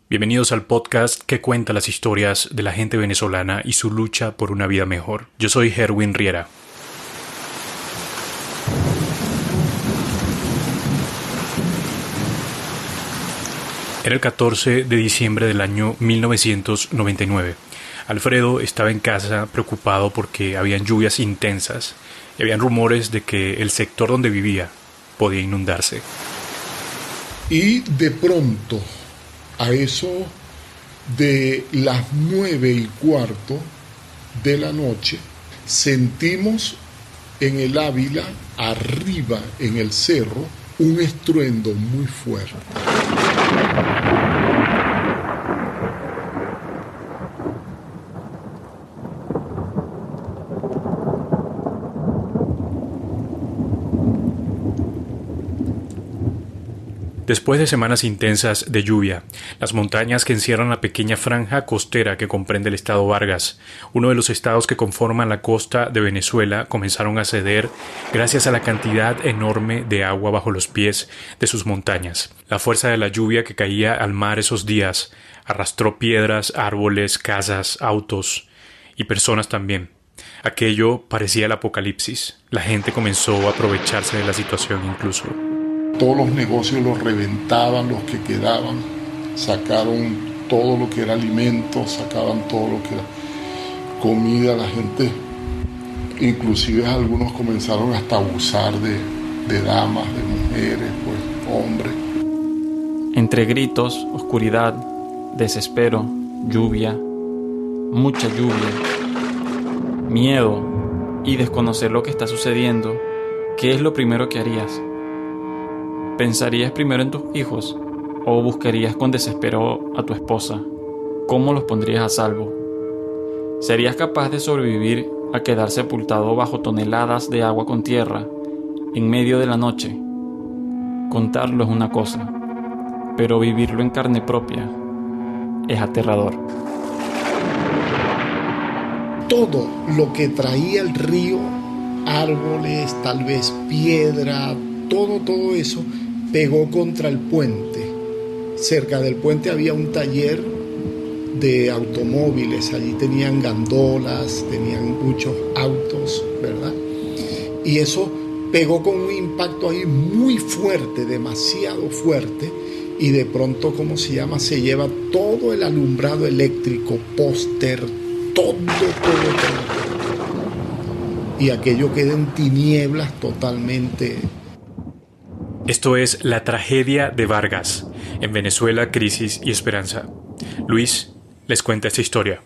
Bienvenidos al podcast que cuenta las historias de la gente venezolana y su lucha por una vida mejor. Yo soy Herwin Riera. Era el 14 de diciembre del año 1999. Alfredo estaba en casa preocupado porque habían lluvias intensas y habían rumores de que el sector donde vivía podía inundarse. Y de pronto, a eso de las 9:15 de la noche, sentimos en el Ávila, arriba en el cerro, un estruendo muy fuerte. Después de semanas intensas de lluvia, las montañas que encierran la pequeña franja costera que comprende el estado Vargas, uno de los estados que conforman la costa de Venezuela, comenzaron a ceder gracias a la cantidad enorme de agua bajo los pies de sus montañas. La fuerza de la lluvia que caía al mar esos días arrastró piedras, árboles, casas, autos y personas también. Aquello parecía el apocalipsis. La gente comenzó a aprovecharse de la situación incluso. Todos los negocios los reventaban, los que quedaban, sacaron todo lo que era alimento, sacaban todo lo que era comida. La gente, inclusive algunos comenzaron hasta a abusar de damas, de mujeres, pues, hombres. Entre gritos, oscuridad, desespero, lluvia, mucha lluvia, miedo y desconocer lo que está sucediendo, ¿qué es lo primero que harías? ¿Pensarías primero en tus hijos o buscarías con desespero a tu esposa? ¿Cómo los pondrías a salvo? ¿Serías capaz de sobrevivir a quedar sepultado bajo toneladas de agua con tierra en medio de la noche? Contarlo es una cosa, pero vivirlo en carne propia es aterrador. Todo lo que traía el río, árboles, tal vez piedra, todo eso pegó contra el puente. Cerca del puente había un taller de automóviles, allí tenían gandolas, tenían muchos autos, ¿verdad? Y eso pegó con un impacto ahí muy fuerte, demasiado fuerte, y de pronto, se lleva todo el alumbrado eléctrico, póster, todo. Y aquello queda en tinieblas totalmente. Esto es La tragedia de Vargas, en Venezuela, crisis y esperanza. Luis les cuenta esta historia.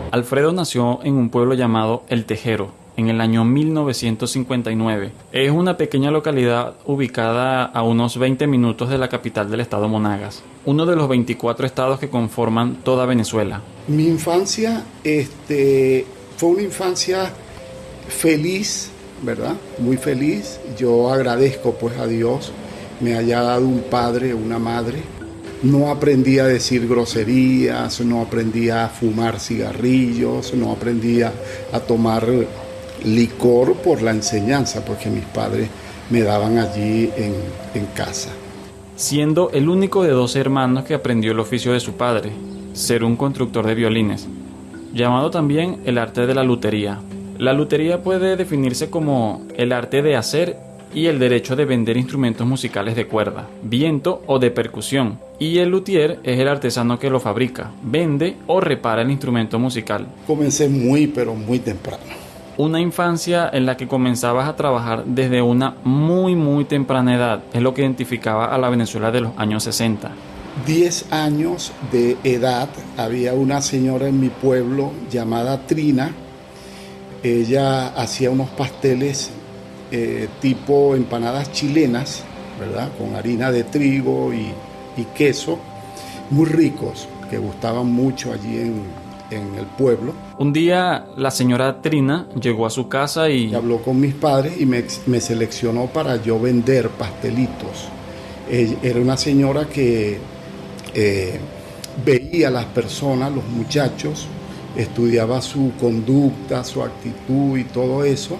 Alfredo nació en un pueblo llamado El Tejero, en el año 1959. Es una pequeña localidad ubicada a unos 20 minutos de la capital del estado Monagas, uno de los 24 estados que conforman toda Venezuela. Mi infancia, fue una infancia feliz, ¿verdad? Muy feliz. Yo agradezco pues a Dios me haya dado un padre, una madre. No aprendí a decir groserías, no aprendí a fumar cigarrillos, no aprendí a tomar licor por la enseñanza, porque mis padres me daban allí en casa. Siendo el único de 2 hermanos que aprendió el oficio de su padre, ser un constructor de violines, llamado también el arte de la lutería. La lutería puede definirse como el arte de hacer y el derecho de vender instrumentos musicales de cuerda, viento o de percusión, y el luthier es el artesano que lo fabrica, vende o repara el instrumento musical. Comencé pero muy temprano. Una infancia en la que comenzabas a trabajar desde una muy temprana edad es lo que identificaba a la Venezuela de los años 60. 10 años de edad, había una señora en mi pueblo llamada Trina. Ella hacía unos pasteles tipo empanadas chilenas, ¿verdad? Con harina de trigo y queso, muy ricos, que gustaban mucho allí en el pueblo. Un día la señora Trina llegó a su casa y habló con mis padres y me seleccionó para yo vender pastelitos. Era una señora que veía a las personas, los muchachos, estudiaba su conducta, su actitud y todo eso,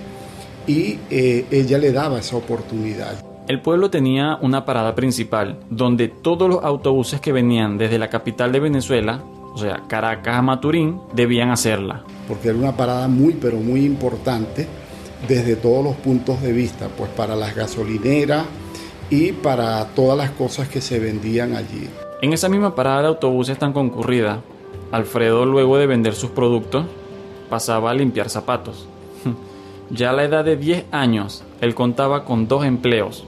y ella le daba esa oportunidad. El pueblo tenía una parada principal donde todos los autobuses que venían desde la capital de Venezuela, o sea, Caracas a Maturín, debían hacerla. Porque era una parada muy, pero muy importante desde todos los puntos de vista, pues para las gasolineras y para todas las cosas que se vendían allí. En esa misma parada de autobuses tan concurrida, Alfredo, luego de vender sus productos, pasaba a limpiar zapatos. Ya a la edad de 10 años, él contaba con 2 empleos,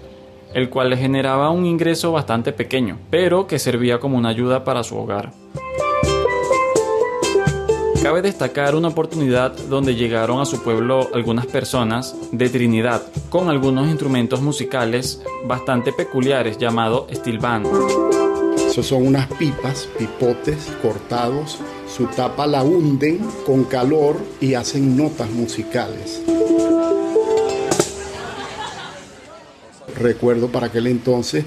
el cual le generaba un ingreso bastante pequeño, pero que servía como una ayuda para su hogar. Cabe destacar una oportunidad donde llegaron a su pueblo algunas personas de Trinidad con algunos instrumentos musicales bastante peculiares llamados steel band. Esos son unas pipas, pipotes cortados, su tapa la hunden con calor y hacen notas musicales. Recuerdo para aquel entonces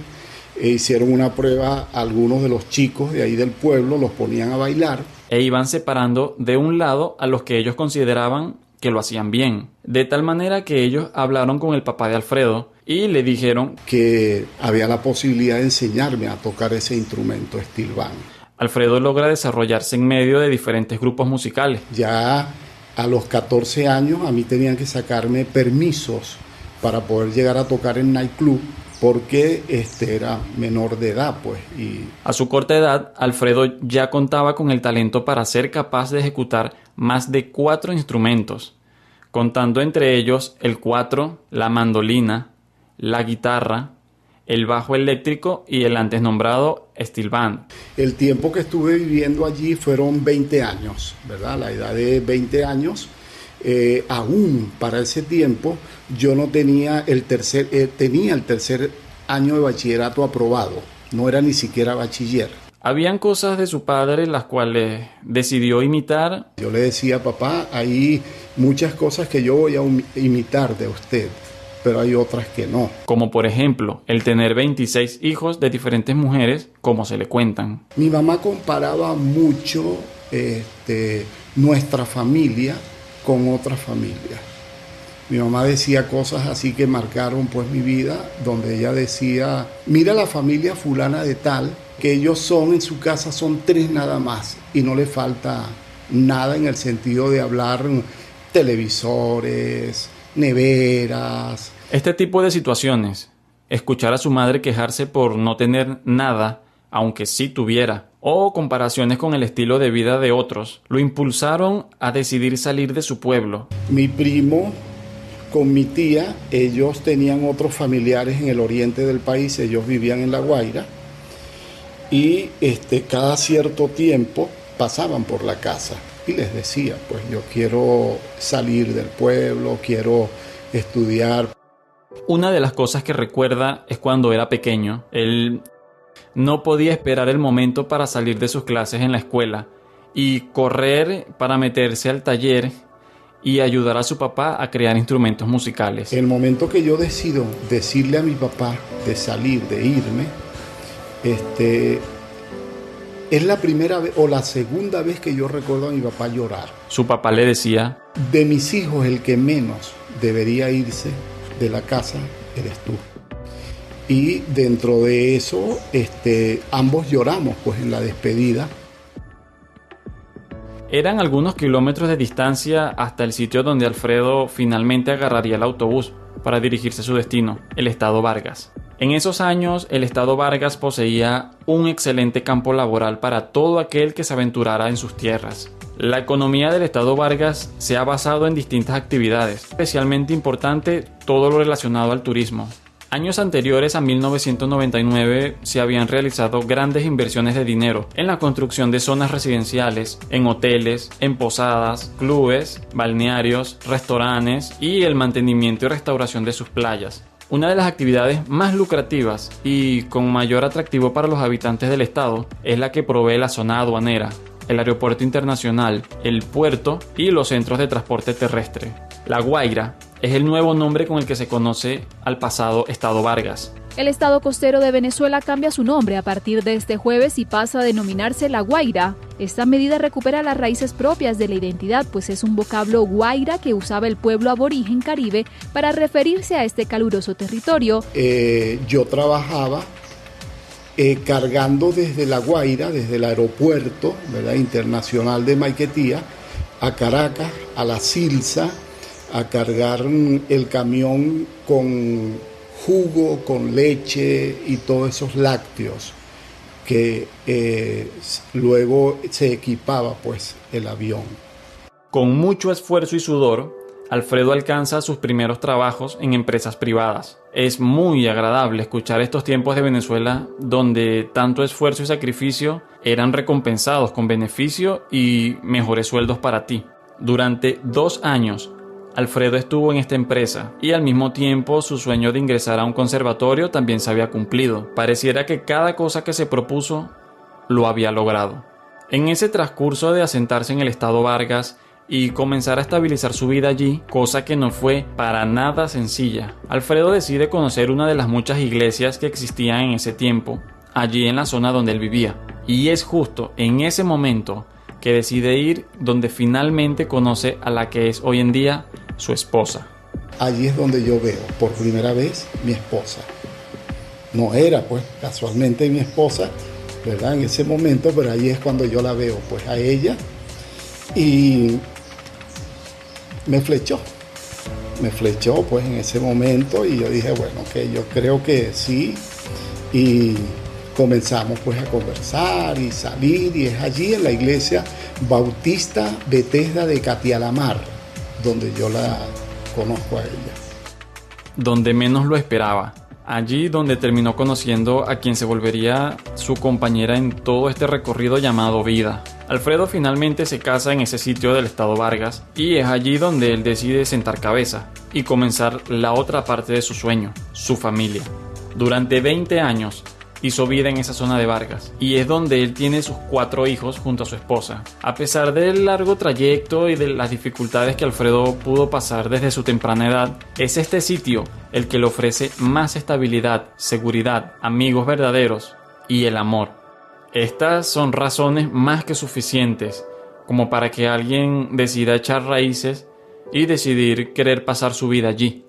hicieron una prueba, algunos de los chicos de ahí del pueblo los ponían a bailar. E iban separando de un lado a los que ellos consideraban que lo hacían bien. De tal manera que ellos hablaron con el papá de Alfredo y le dijeron que había la posibilidad de enseñarme a tocar ese instrumento steel band. Alfredo logra desarrollarse en medio de diferentes grupos musicales. Ya a los 14 años a mí tenían que sacarme permisos para poder llegar a tocar en nightclub porque era menor de edad, pues. Y a su corta edad, Alfredo ya contaba con el talento para ser capaz de ejecutar más de 4 instrumentos, contando entre ellos el cuatro, la mandolina, la guitarra, el bajo eléctrico y el antes nombrado steel band. El tiempo que estuve viviendo allí fueron 20 años, ¿verdad? La edad de 20 años. Aún para ese tiempo yo no tenía tenía el tercer año de bachillerato aprobado, no era ni siquiera bachiller. Habían cosas de su padre las cuales decidió imitar. Yo le decía, papá, hay muchas cosas que yo voy a imitar de usted, pero hay otras que no. Como por ejemplo, el tener 26 hijos de diferentes mujeres, como se le cuentan. Mi mamá comparaba mucho nuestra familia con otras familias. Mi mamá decía cosas así que marcaron pues mi vida, donde ella decía, mira la familia fulana de tal, que ellos son en su casa son 3 nada más y no le falta nada en el sentido de hablar televisores, neveras. Este tipo de situaciones, escuchar a su madre quejarse por no tener nada, aunque sí tuviera, o comparaciones con el estilo de vida de otros, lo impulsaron a decidir salir de su pueblo. Mi primo con mi tía, ellos tenían otros familiares en el oriente del país, ellos vivían en La Guaira, y cada cierto tiempo pasaban por la casa y les decía, pues yo quiero salir del pueblo, quiero estudiar. Una de las cosas que recuerda es cuando era pequeño, él no podía esperar el momento para salir de sus clases en la escuela y correr para meterse al taller y ayudar a su papá a crear instrumentos musicales. El momento que yo decido decirle a mi papá de salir, de irme, es la primera vez o la segunda vez que yo recuerdo a mi papá llorar. Su papá le decía, de mis hijos el que menos debería irse de la casa eres tú. Y dentro de eso, ambos lloramos pues en la despedida. Eran algunos kilómetros de distancia hasta el sitio donde Alfredo finalmente agarraría el autobús para dirigirse a su destino, el Estado Vargas. En esos años, el Estado Vargas poseía un excelente campo laboral para todo aquel que se aventurara en sus tierras. La economía del Estado Vargas se ha basado en distintas actividades, especialmente importante todo lo relacionado al turismo. Años anteriores a 1999 se habían realizado grandes inversiones de dinero en la construcción de zonas residenciales, en hoteles, en posadas, clubes, balnearios, restaurantes y el mantenimiento y restauración de sus playas. Una de las actividades más lucrativas y con mayor atractivo para los habitantes del estado es la que provee la zona aduanera, el aeropuerto internacional, el puerto y los centros de transporte terrestre. La Guaira es el nuevo nombre con el que se conoce al pasado Estado Vargas. El estado costero de Venezuela cambia su nombre a partir de este jueves y pasa a denominarse La Guaira. Esta medida recupera las raíces propias de la identidad, pues es un vocablo guaira que usaba el pueblo aborigen caribe para referirse a este caluroso territorio. Yo trabajaba cargando desde La Guaira, desde el aeropuerto, ¿verdad?, internacional de Maiquetía, a Caracas, a La Silsa, a cargar el camión con jugo, con leche y todos esos lácteos que luego se equipaba pues el avión. Con mucho esfuerzo y sudor, Alfredo alcanza sus primeros trabajos en empresas privadas. Es muy agradable escuchar estos tiempos de Venezuela donde tanto esfuerzo y sacrificio eran recompensados con beneficio y mejores sueldos para ti. Durante 2 años, Alfredo estuvo en esta empresa y al mismo tiempo su sueño de ingresar a un conservatorio también se había cumplido. Pareciera que cada cosa que se propuso lo había logrado. En ese transcurso de asentarse en el estado Vargas y comenzar a estabilizar su vida allí, cosa que no fue para nada sencilla, Alfredo decide conocer una de las muchas iglesias que existían en ese tiempo, allí en la zona donde él vivía. Y es justo en ese momento que decide ir donde finalmente conoce a la que es hoy en día su esposa. Allí es donde yo veo por primera vez mi esposa. No era pues casualmente mi esposa, ¿verdad?, en ese momento, pero allí es cuando yo la veo pues a ella y me flechó pues en ese momento y yo dije, bueno, que yo creo que sí, y comenzamos pues a conversar y salir, y es allí en la iglesia Bautista Bethesda de Catialamar donde yo la conozco a ella. Donde menos lo esperaba, allí donde terminó conociendo a quien se volvería su compañera en todo este recorrido llamado vida. Alfredo finalmente se casa en ese sitio del estado Vargas y es allí donde él decide sentar cabeza y comenzar la otra parte de su sueño, su familia. Durante 20 años hizo vida en esa zona de Vargas y es donde él tiene sus 4 hijos junto a su esposa. A pesar del largo trayecto y de las dificultades que Alfredo pudo pasar desde su temprana edad, es este sitio el que le ofrece más estabilidad, seguridad, amigos verdaderos y el amor. Estas son razones más que suficientes como para que alguien decida echar raíces y decidir querer pasar su vida allí.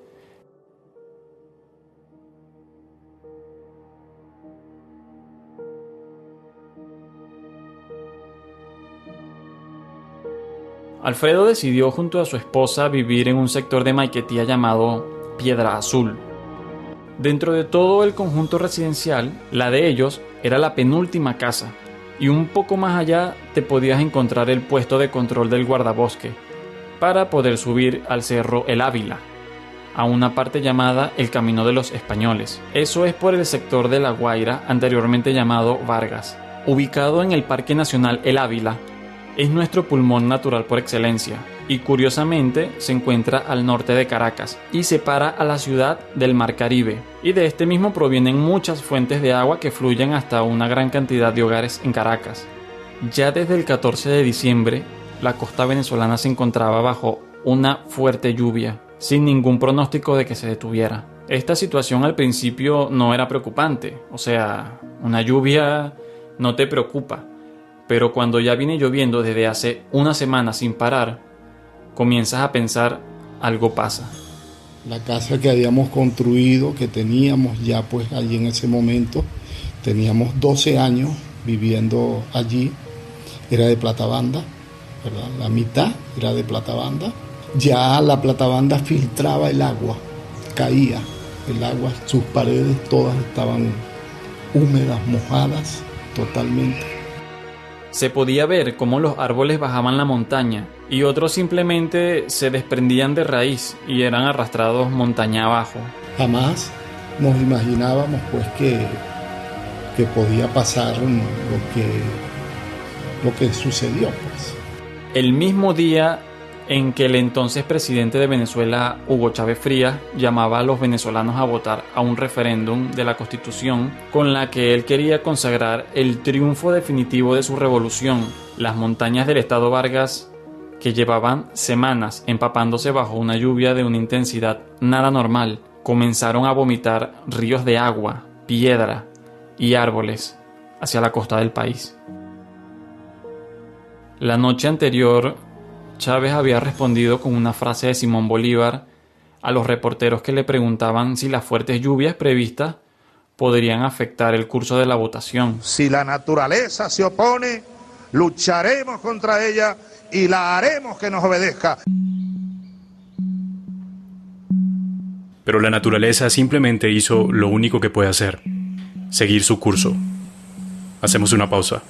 Alfredo decidió junto a su esposa vivir en un sector de Maiquetía llamado Piedra Azul. Dentro de todo el conjunto residencial, la de ellos era la penúltima casa, y un poco más allá te podías encontrar el puesto de control del guardabosque, para poder subir al cerro El Ávila, a una parte llamada el Camino de los Españoles. Eso es por el sector de La Guaira, anteriormente llamado Vargas. Ubicado en el Parque Nacional El Ávila, es nuestro pulmón natural por excelencia y curiosamente se encuentra al norte de Caracas y separa a la ciudad del Mar Caribe, y de este mismo provienen muchas fuentes de agua que fluyen hasta una gran cantidad de hogares en Caracas. Ya desde el 14 de diciembre, la costa venezolana se encontraba bajo una fuerte lluvia, sin ningún pronóstico de que se detuviera. Esta situación al principio no era preocupante, o sea, una lluvia no te preocupa. Pero cuando ya viene lloviendo desde hace una semana sin parar, comienzas a pensar, algo pasa. La casa que habíamos construido, que teníamos ya pues allí en ese momento, teníamos 12 años viviendo allí, era de platabanda, ¿verdad? La mitad era de platabanda. Ya la platabanda filtraba el agua, caía el agua, sus paredes todas estaban húmedas, mojadas totalmente. Se podía ver cómo los árboles bajaban la montaña y otros simplemente se desprendían de raíz y eran arrastrados montaña abajo. Jamás nos imaginábamos pues que podía pasar lo que sucedió pues. El mismo día en que el entonces presidente de Venezuela, Hugo Chávez Frías, llamaba a los venezolanos a votar a un referéndum de la Constitución con la que él quería consagrar el triunfo definitivo de su revolución, las montañas del estado Vargas que llevaban semanas empapándose bajo una lluvia de una intensidad nada normal, comenzaron a vomitar ríos de agua, piedra y árboles hacia la costa del país. La noche anterior, Chávez había respondido con una frase de Simón Bolívar a los reporteros que le preguntaban si las fuertes lluvias previstas podrían afectar el curso de la votación. Si la naturaleza se opone, lucharemos contra ella y la haremos que nos obedezca. Pero la naturaleza simplemente hizo lo único que puede hacer: seguir su curso. Hacemos una pausa.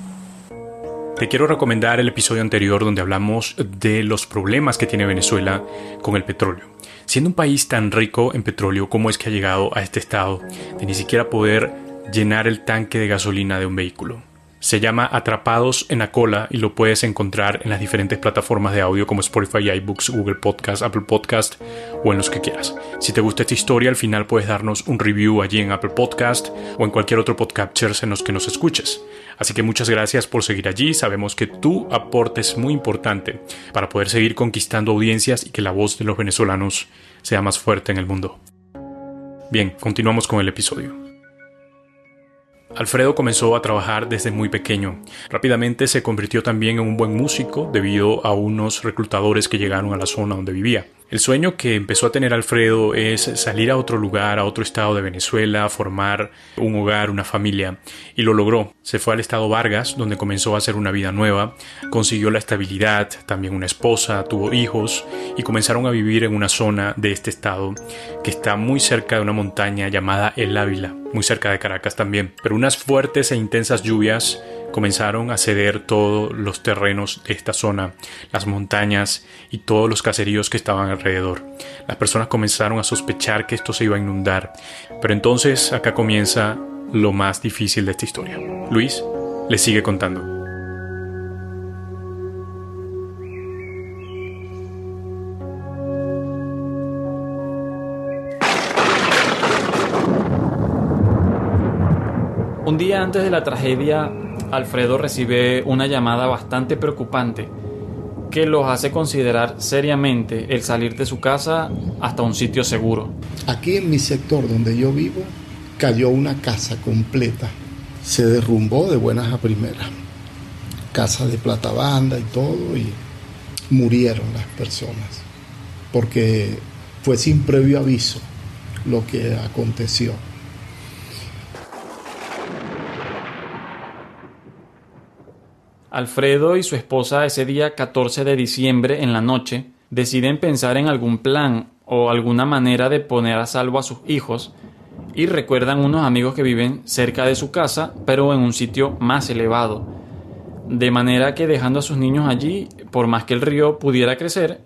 Te quiero recomendar el episodio anterior donde hablamos de los problemas que tiene Venezuela con el petróleo. Siendo un país tan rico en petróleo, ¿cómo es que ha llegado a este estado de ni siquiera poder llenar el tanque de gasolina de un vehículo? Se llama Atrapados en la Cola y lo puedes encontrar en las diferentes plataformas de audio como Spotify, iBooks, Google Podcast, Apple Podcast o en los que quieras. Si te gusta esta historia, al final puedes darnos un review allí en Apple Podcast o en cualquier otro podcatcher en los que nos escuches. Así que muchas gracias por seguir allí. Sabemos que tu aporte es muy importante para poder seguir conquistando audiencias y que la voz de los venezolanos sea más fuerte en el mundo. Bien, continuamos con el episodio. Alfredo comenzó a trabajar desde muy pequeño. Rápidamente se convirtió también en un buen músico debido a unos reclutadores que llegaron a la zona donde vivía. El sueño que empezó a tener Alfredo es salir a otro lugar, a otro estado de Venezuela, formar un hogar, una familia, y lo logró. Se fue al estado Vargas, donde comenzó a hacer una vida nueva, consiguió la estabilidad, también una esposa, tuvo hijos, y comenzaron a vivir en una zona de este estado que está muy cerca de una montaña llamada El Ávila, muy cerca de Caracas también. Pero unas fuertes e intensas lluvias comenzaron a ceder todos los terrenos de esta zona, las montañas y todos los caseríos que estaban alrededor. Las personas comenzaron a sospechar que esto se iba a inundar. Pero entonces acá comienza lo más difícil de esta historia. Luis le sigue contando. Un día antes de la tragedia, Alfredo recibe una llamada bastante preocupante que los hace considerar seriamente el salir de su casa hasta un sitio seguro. Aquí en mi sector donde yo vivo cayó una casa completa. Se derrumbó de buenas a primeras. Casa de platabanda y todo, y murieron las personas porque fue sin previo aviso lo que aconteció. Alfredo y su esposa ese día 14 de diciembre en la noche deciden pensar en algún plan o alguna manera de poner a salvo a sus hijos y recuerdan unos amigos que viven cerca de su casa pero en un sitio más elevado, de manera que dejando a sus niños allí, por más que el río pudiera crecer,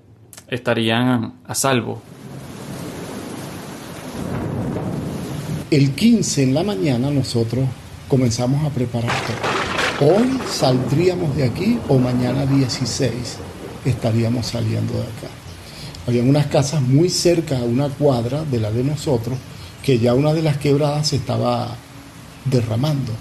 estarían a salvo. El 15 en la mañana nosotros comenzamos a preparar todo. Hoy saldríamos de aquí o mañana 16 estaríamos saliendo de acá. Habían unas casas muy cerca, a una cuadra de la de nosotros, que ya una de las quebradas se estaba derramando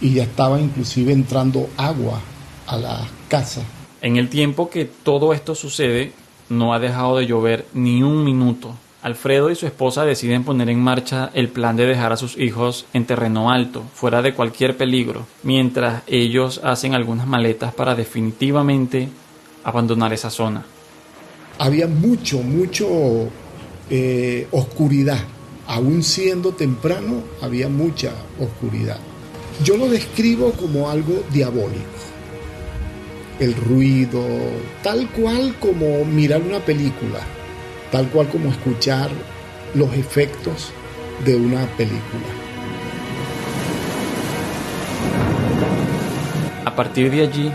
y ya estaba inclusive entrando agua a las casas. En el tiempo que todo esto sucede, no ha dejado de llover ni un minuto. Alfredo y su esposa deciden poner en marcha el plan de dejar a sus hijos en terreno alto, fuera de cualquier peligro, mientras ellos hacen algunas maletas para definitivamente abandonar esa zona. Había mucho oscuridad. Aún siendo temprano, había mucha oscuridad. Yo lo describo como algo diabólico. El ruido, tal cual como mirar una película. Tal cual como escuchar los efectos de una película. A partir de allí,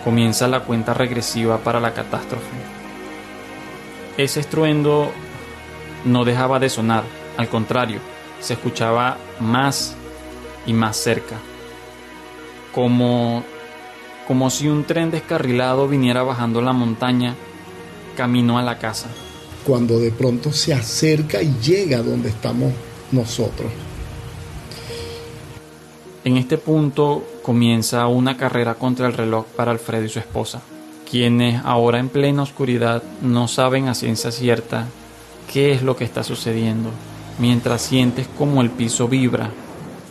comienza la cuenta regresiva para la catástrofe. Ese estruendo no dejaba de sonar, al contrario, se escuchaba más y más cerca. Como si un tren descarrilado viniera bajando la montaña camino a la casa. Cuando de pronto se acerca y llega donde estamos nosotros. En este punto comienza una carrera contra el reloj para Alfredo y su esposa. quienes ahora en plena oscuridad no saben a ciencia cierta qué es lo que está sucediendo, mientras sientes como el piso vibra,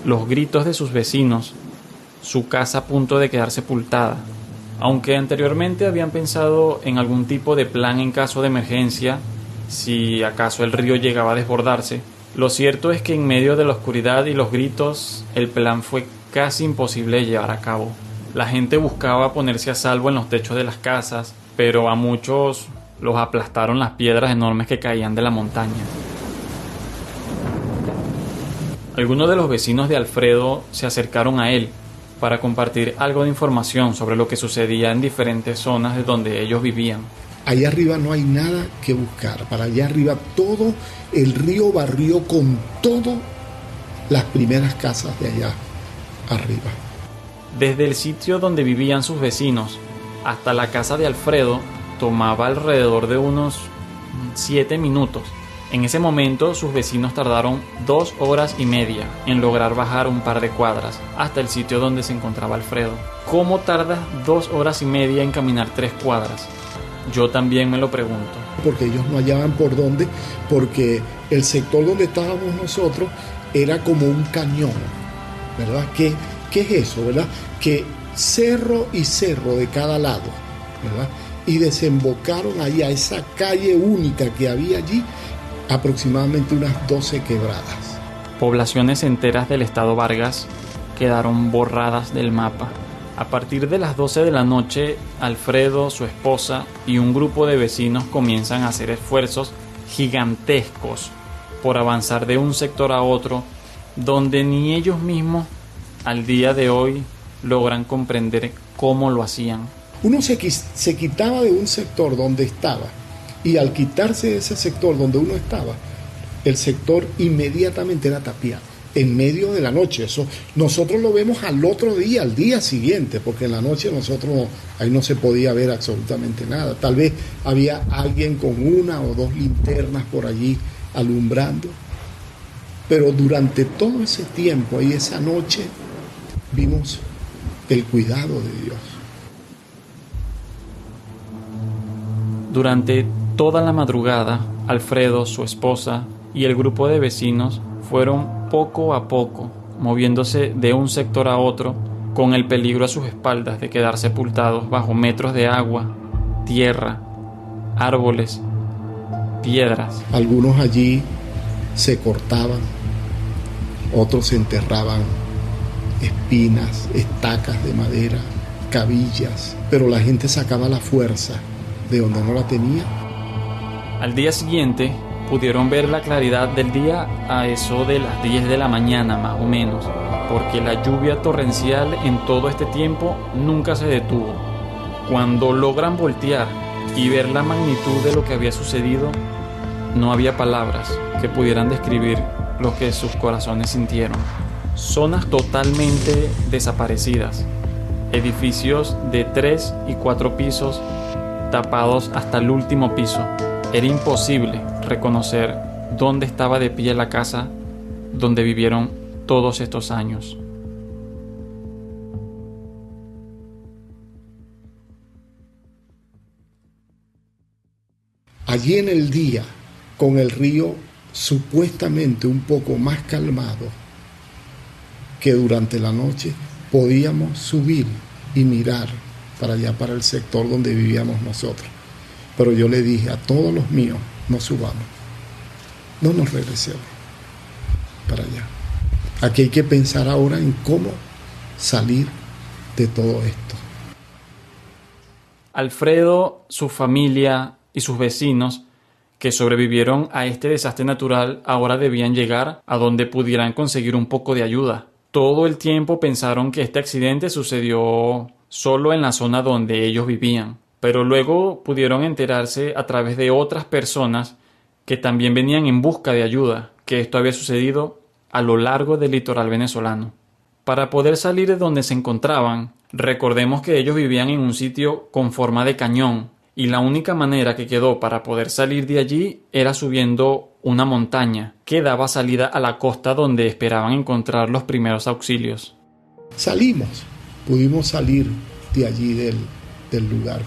los gritos de sus vecinos, su casa a punto de quedar sepultada. Aunque anteriormente habían pensado en algún tipo de plan en caso de emergencia, si acaso el río llegaba a desbordarse, lo cierto es que en medio de la oscuridad y los gritos, el plan fue casi imposible de llevar a cabo. La gente buscaba ponerse a salvo en los techos de las casas, pero a muchos los aplastaron las piedras enormes que caían de la montaña. Algunos de los vecinos de Alfredo se acercaron a él para compartir algo de información sobre lo que sucedía en diferentes zonas de donde ellos vivían. Allá arriba no hay nada que buscar. Para allá arriba todo el río barrió con todo las primeras casas de allá arriba. Desde el sitio donde vivían sus vecinos hasta la casa de Alfredo tomaba alrededor de unos 7 minutos. En ese momento sus vecinos tardaron 2 horas y media en lograr bajar un par de cuadras hasta el sitio donde se encontraba Alfredo. ¿Cómo tardas 2 horas y media en caminar 3 cuadras? Yo también me lo pregunto. Porque ellos no hallaban por dónde, porque el sector donde estábamos nosotros era como un cañón, ¿verdad? ¿Qué es eso, verdad? Que cerro y cerro de cada lado, ¿verdad? Y desembocaron ahí a esa calle única que había allí, aproximadamente unas 12 quebradas. Poblaciones enteras del estado Vargas quedaron borradas del mapa. A partir de las 12 de la noche, Alfredo, su esposa y un grupo de vecinos comienzan a hacer esfuerzos gigantescos por avanzar de un sector a otro, donde ni ellos mismos al día de hoy logran comprender cómo lo hacían. Uno se quitaba de un sector donde estaba, y al quitarse de ese sector donde uno estaba, el sector inmediatamente era tapiado, en medio de la noche. Eso nosotros lo vemos al otro día, al día siguiente, porque en la noche nosotros ahí no se podía ver absolutamente nada. Tal vez había alguien con 1 o 2 linternas por allí alumbrando, pero durante todo ese tiempo, ahí esa noche, vimos el cuidado de Dios. Durante toda la madrugada, Alfredo, su esposa y el grupo de vecinos fueron poco a poco moviéndose de un sector a otro, con el peligro a sus espaldas de quedar sepultados bajo metros de agua, tierra, árboles, piedras. Algunos allí se cortaban, otros se enterraban espinas, estacas de madera, cabillas, pero la gente sacaba la fuerza de donde no la tenía. Al día siguiente pudieron ver la claridad del día a eso de las 10 de la mañana más o menos, porque la lluvia torrencial en todo este tiempo nunca se detuvo. Cuando logran voltear y ver la magnitud de lo que había sucedido, no había palabras que pudieran describir lo que sus corazones sintieron. Zonas totalmente desaparecidas, edificios de 3 y 4 pisos tapados hasta el último piso. Era imposible reconocer dónde estaba de pie la casa donde vivieron todos estos años. Allí en el día, con el río supuestamente un poco más calmado que durante la noche, podíamos subir y mirar para allá, para el sector donde vivíamos nosotros. Pero yo le dije a todos los míos, no subamos, no nos regresemos para allá. Aquí hay que pensar ahora en cómo salir de todo esto. Alfredo, su familia y sus vecinos que sobrevivieron a este desastre natural ahora debían llegar a donde pudieran conseguir un poco de ayuda. Todo el tiempo pensaron que este accidente sucedió solo en la zona donde ellos vivían, pero luego pudieron enterarse a través de otras personas que también venían en busca de ayuda, que esto había sucedido a lo largo del litoral venezolano. Para poder salir de donde se encontraban, recordemos que ellos vivían en un sitio con forma de cañón, y la única manera que quedó para poder salir de allí era subiendo una montaña que daba salida a la costa donde esperaban encontrar los primeros auxilios. Salimos, pudimos salir de allí del lugar,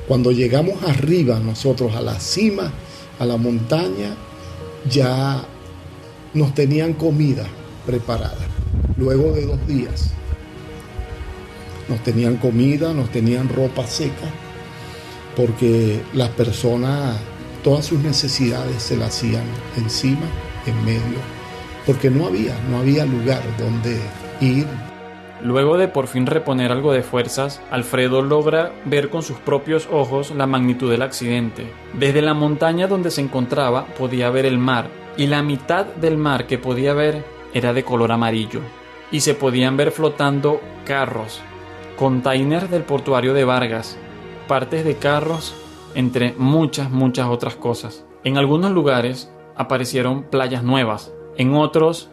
Cuando llegamos arriba nosotros a la cima, a la montaña, ya nos tenían comida preparada. Luego de 2 días nos tenían comida, nos tenían ropa seca, porque las personas, todas sus necesidades se las hacían encima, en medio, porque no había lugar donde ir. Luego de por fin reponer algo de fuerzas, Alfredo logra ver con sus propios ojos la magnitud del accidente. Desde la montaña donde se encontraba podía ver el mar, y la mitad del mar que podía ver era de color amarillo, y se podían ver flotando carros, containers del portuario de Vargas, partes de carros, entre muchas otras cosas. En algunos lugares aparecieron playas nuevas, en otros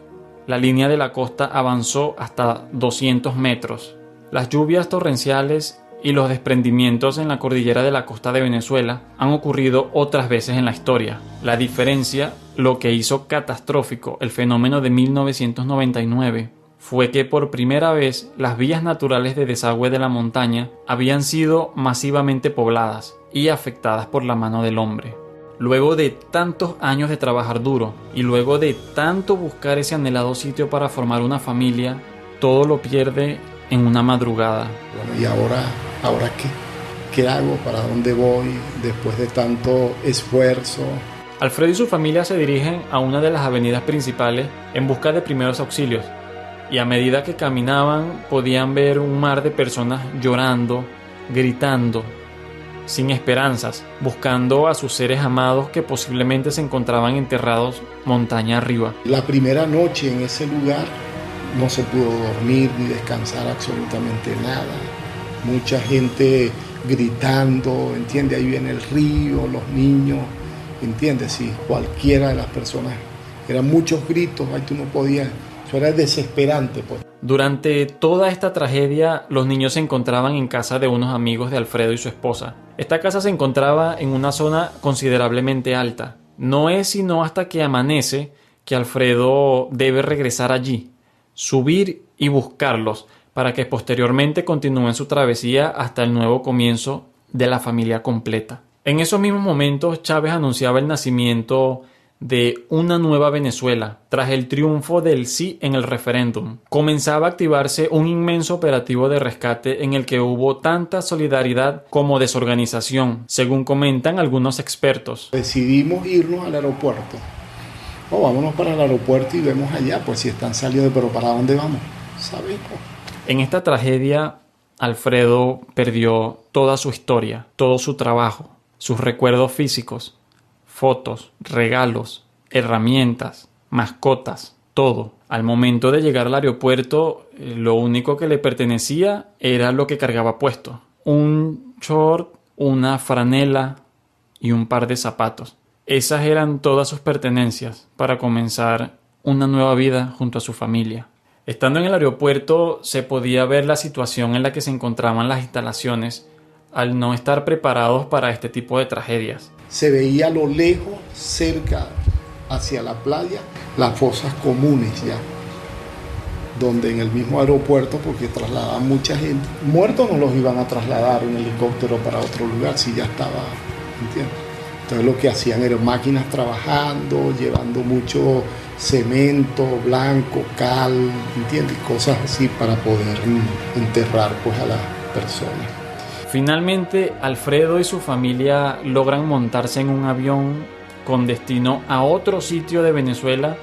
la línea de la costa avanzó hasta 200 metros. Las lluvias torrenciales y los desprendimientos en la cordillera de la costa de Venezuela han ocurrido otras veces en la historia. La diferencia, lo que hizo catastrófico el fenómeno de 1999, fue que por primera vez las vías naturales de desagüe de la montaña habían sido masivamente pobladas y afectadas por la mano del hombre. Luego de tantos años de trabajar duro y luego de tanto buscar ese anhelado sitio para formar una familia, todo lo pierde en una madrugada. Bueno, ¿y ahora qué? ¿Qué hago? ¿Para dónde voy después de tanto esfuerzo? Alfredo y su familia se dirigen a una de las avenidas principales en busca de primeros auxilios, y a medida que caminaban podían ver un mar de personas llorando, gritando, sin esperanzas, buscando a sus seres amados que posiblemente se encontraban enterrados montaña arriba. La primera noche en ese lugar no se pudo dormir ni descansar absolutamente nada. Mucha gente gritando, ¿entiendes? Ahí viene el río, los niños, ¿entiendes? Si cualquiera de las personas, eran muchos gritos, ahí tú no podías, eso era desesperante, pues. Durante toda esta tragedia, los niños se encontraban en casa de unos amigos de Alfredo y su esposa. Esta casa se encontraba en una zona considerablemente alta. No es sino hasta que amanece que Alfredo debe regresar allí, subir y buscarlos para que posteriormente continúen su travesía hasta el nuevo comienzo de la familia completa. En esos mismos momentos, Chávez anunciaba el nacimiento de una nueva Venezuela. Tras el triunfo del sí en el referéndum, comenzaba a activarse un inmenso operativo de rescate en el que hubo tanta solidaridad como desorganización, según comentan algunos expertos. Decidimos irnos al aeropuerto. Vámonos para el aeropuerto y vemos allá, pues si están saliendo, pero ¿para dónde vamos? ¿Sabes? En esta tragedia, Alfredo perdió toda su historia, todo su trabajo, sus recuerdos físicos, fotos, regalos, herramientas, mascotas, todo. Al momento de llegar al aeropuerto, lo único que le pertenecía era lo que cargaba puesto: un short, una franela y un par de zapatos. Esas eran todas sus pertenencias para comenzar una nueva vida junto a su familia. Estando en el aeropuerto se podía ver la situación en la que se encontraban las instalaciones al no estar preparados para este tipo de tragedias. Se veía a lo lejos, cerca hacia la playa, las fosas comunes ya, donde en el mismo aeropuerto, porque trasladaban mucha gente, muertos no los iban a trasladar en helicóptero para otro lugar si ya estaba, ¿entiendes? Entonces lo que hacían eran máquinas trabajando, llevando mucho cemento, blanco, cal, ¿entiendes? Cosas así para poder enterrar pues a las personas. Finalmente, Alfredo y su familia logran montarse en un avión con destino a otro sitio de Venezuela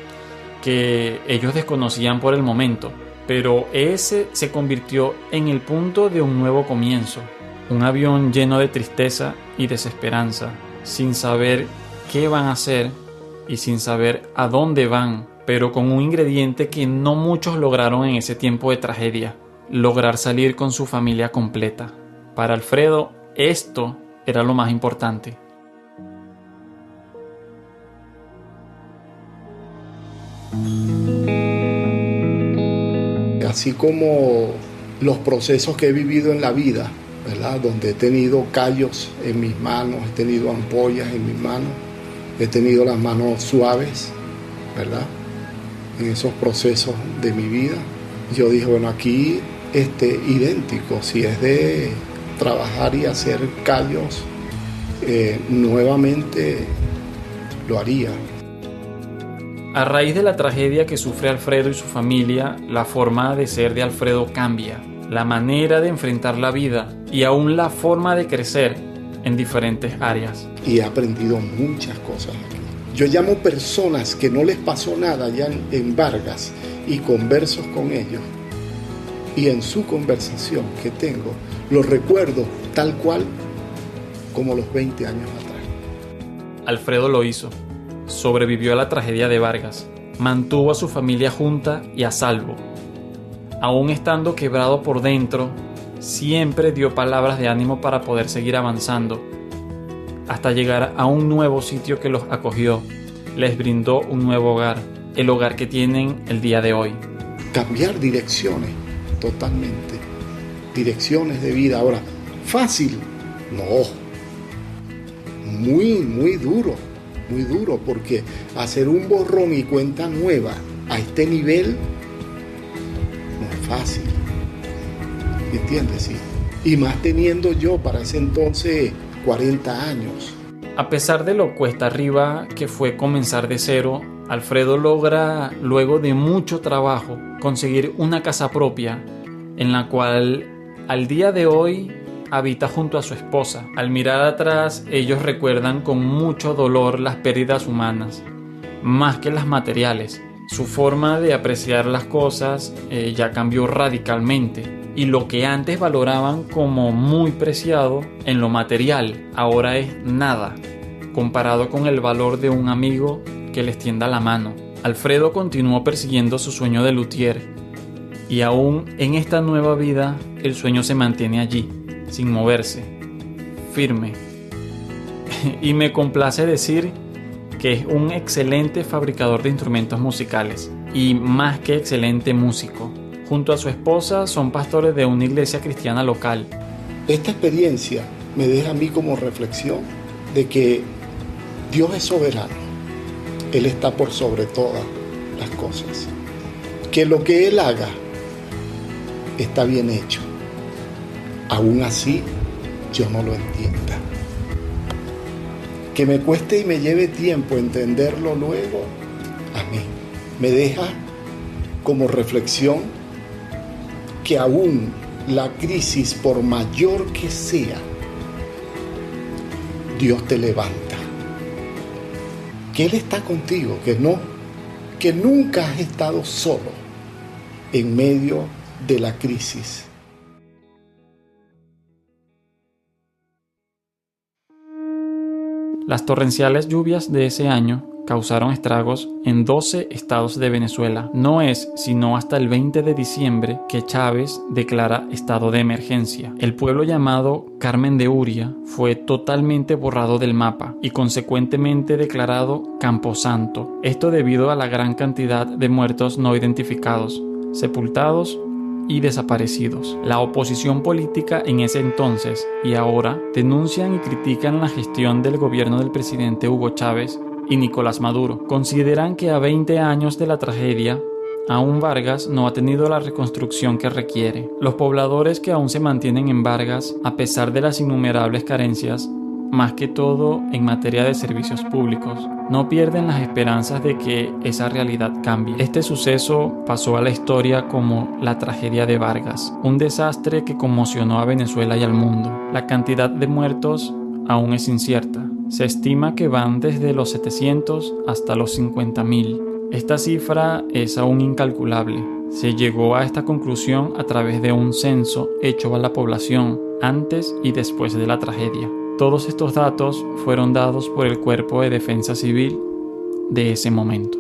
que ellos desconocían por el momento, pero ese se convirtió en el punto de un nuevo comienzo. Un avión lleno de tristeza y desesperanza, sin saber qué van a hacer y sin saber a dónde van, pero con un ingrediente que no muchos lograron en ese tiempo de tragedia: lograr salir con su familia completa. Para Alfredo, esto era lo más importante. Así como los procesos que he vivido en la vida, ¿verdad? Donde he tenido callos en mis manos, he tenido ampollas en mis manos, he tenido las manos suaves, ¿verdad? En esos procesos de mi vida, yo dije, bueno, aquí idéntico, si es de trabajar y hacer callos, nuevamente lo haría. A raíz de la tragedia que sufre Alfredo y su familia, la forma de ser de Alfredo cambia, la manera de enfrentar la vida y aún la forma de crecer en diferentes áreas. Y he aprendido muchas cosas aquí. Yo llamo personas que no les pasó nada allá en Vargas y converso con ellos. Y en su conversación que tengo, los recuerdo tal cual como los 20 años atrás. Alfredo lo hizo. Sobrevivió a la tragedia de Vargas. Mantuvo a su familia junta y a salvo. Aún estando quebrado por dentro, siempre dio palabras de ánimo para poder seguir avanzando, hasta llegar a un nuevo sitio que los acogió, les brindó un nuevo hogar, el hogar que tienen el día de hoy. Cambiar direcciones, totalmente. Direcciones de vida. Ahora, ¿fácil? No. Muy duro, porque hacer un borrón y cuenta nueva a este nivel no es fácil. ¿Me entiendes? Sí. Y más teniendo yo para ese entonces 40 años. A pesar de lo cuesta arriba que fue comenzar de cero, Alfredo logra, luego de mucho trabajo, conseguir una casa propia en la cual al día de hoy habita junto a su esposa. Al mirar atrás, ellos recuerdan con mucho dolor las pérdidas humanas, más que las materiales. Su forma de apreciar las cosas ya cambió radicalmente, y lo que antes valoraban como muy preciado en lo material, ahora es nada, comparado con el valor de un amigo que les tienda la mano. Alfredo continuó persiguiendo su sueño de luthier, y aún en esta nueva vida el sueño se mantiene allí, sin moverse, firme. Y me complace decir que es un excelente fabricador de instrumentos musicales y más que excelente músico. Junto a su esposa son pastores de una iglesia cristiana local. Esta experiencia me deja a mí como reflexión de que Dios es soberano. Él está por sobre todas las cosas. Que lo que Él haga está bien hecho. Aún así, yo no lo entienda. Que me cueste y me lleve tiempo entenderlo luego, a mí me deja como reflexión que aún la crisis, por mayor que sea, Dios te levanta. Que Él está contigo, que nunca has estado solo en medio de la crisis. Las torrenciales lluvias de ese año causaron estragos en 12 estados de Venezuela. No es sino hasta el 20 de diciembre que Chávez declara estado de emergencia. El pueblo llamado Carmen de Uria fue totalmente borrado del mapa y consecuentemente declarado Camposanto. Esto debido a la gran cantidad de muertos no identificados, sepultados y desaparecidos. La oposición política en ese entonces y ahora denuncian y critican la gestión del gobierno del presidente Hugo Chávez y Nicolás Maduro. Consideran que a 20 años de la tragedia, aún Vargas no ha tenido la reconstrucción que requiere. Los pobladores que aún se mantienen en Vargas, a pesar de las innumerables carencias, más que todo en materia de servicios públicos, no pierden las esperanzas de que esa realidad cambie. Este suceso pasó a la historia como la tragedia de Vargas, un desastre que conmocionó a Venezuela y al mundo. La cantidad de muertos aún es incierta. Se estima que van desde los 700 hasta los 50.000. Esta cifra es aún incalculable. Se llegó a esta conclusión a través de un censo hecho a la población antes y después de la tragedia. Todos estos datos fueron dados por el Cuerpo de Defensa Civil de ese momento.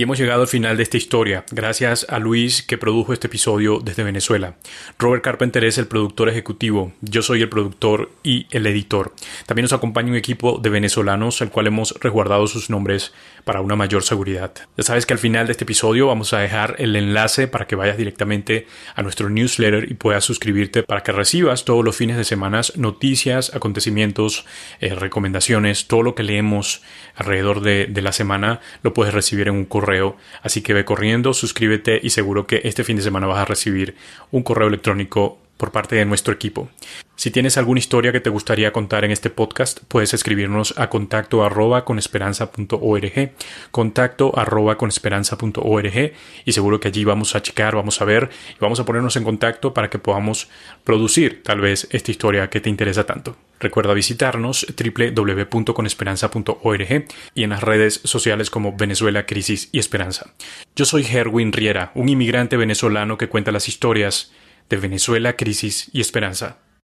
Y hemos llegado al final de esta historia, gracias a Luis que produjo este episodio desde Venezuela. Robert Carpenter es el productor ejecutivo, yo soy el productor y el editor. También nos acompaña un equipo de venezolanos al cual hemos resguardado sus nombres para una mayor seguridad. Ya sabes que al final de este episodio vamos a dejar el enlace para que vayas directamente a nuestro newsletter y puedas suscribirte para que recibas todos los fines de semana noticias, acontecimientos, recomendaciones, todo lo que leemos alrededor de la semana lo puedes recibir en un correo. Así que ve corriendo, suscríbete y seguro que este fin de semana vas a recibir un correo electrónico por parte de nuestro equipo. Si tienes alguna historia que te gustaría contar en este podcast, puedes escribirnos a contacto@conesperanza.org, contacto@conesperanza.org, y seguro que allí vamos a checar, vamos a ver y vamos a ponernos en contacto para que podamos producir tal vez esta historia que te interesa tanto. Recuerda visitarnos www.conesperanza.org y en las redes sociales como Venezuela, Crisis y Esperanza. Yo soy Herwin Riera, un inmigrante venezolano que cuenta las historias de Venezuela, Crisis y Esperanza.